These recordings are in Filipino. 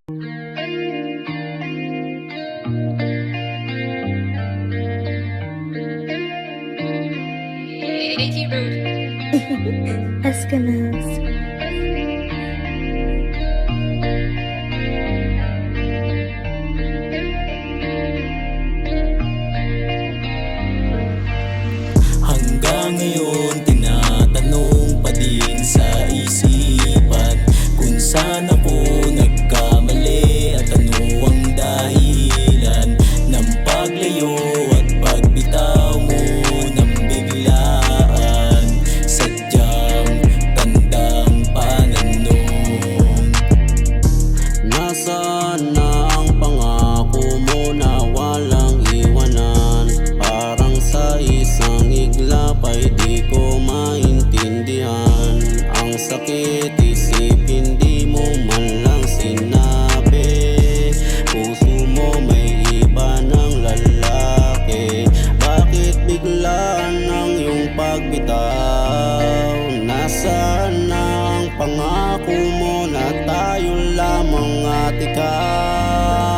Escanas. Hanggang ngayon tinatanong pa din sa isipan kung saan ako nagkamali at ano ang dahilan ng paglayo at pagbitaw mo ng biglaan. Sadyang tandang pananong. Nasaan na ang pangako mo na walang iwanan? Parang sa isang iglap ay di ko maintindihan. Ang sakit isipin di mo man lang sinabi. Puso mo may iba ng lalaki. Bakit biglaan ang iyong pagbitaw? Nasaan na ang pangako mo na tayo lamang at ikaw?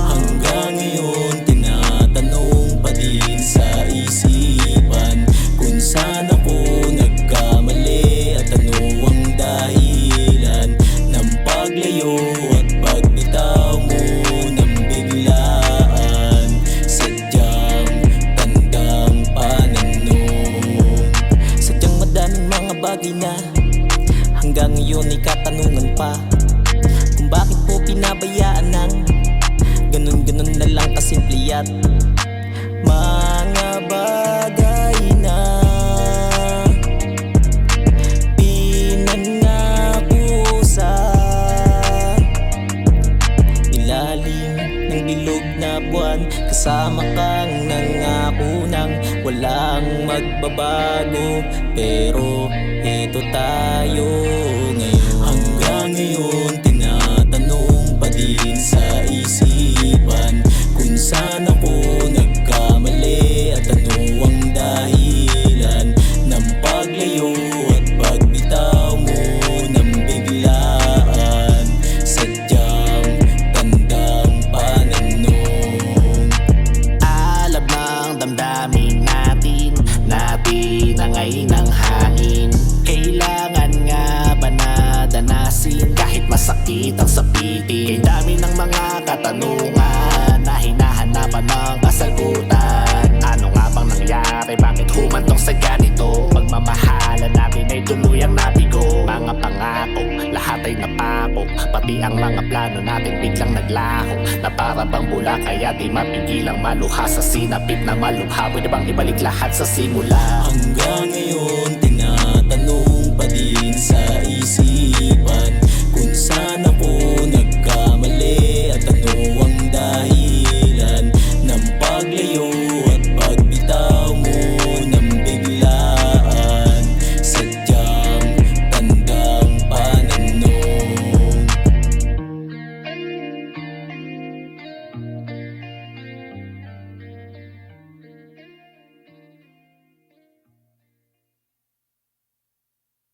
Hanggang ngayon tinatanong pa din sa isipan kung saan ako nagkamali at ano ang dahilan ng paglayo at pagbitaw mo ng biglaan. Sadyang tandang pananong. Sadyang madaming mga bagay na hanggang ngayon ay katanungan pa kung bakit po pinabayaan ng ganun-ganun na lang kasimple at mga bagay na pinangako sa ilalim ng bilog na buwan. Kasama kang nangako ng walang magbabago, pero eto tayo ngayon. Hanggang ngayon tinatanong pa din sa isipan kung saan ako nagkamali at ano ang dahilan ng paglayo at pagbitaw mo ng biglaan. Sadyang tandang pananong. Alam ng damdamin natin ang ay ng hain. Kailangan nga ba na danasin kahit masakit ang sapitin? Kay dami ng mga katanungan na hinahanapan ng kasagutan. Ano nga bang nangyari? Bakit humantong sa ganito? Pagmamahalan natin ay tuluyang nabigo. Mga pangako, lahat ay napako. Pati ang mga plano natin biglang naglaho. Na para bang bula kaya di mapigilang maluha sa sinapit na malubha. Pwede bang ibalik lahat sa simula? Hanggang ngayon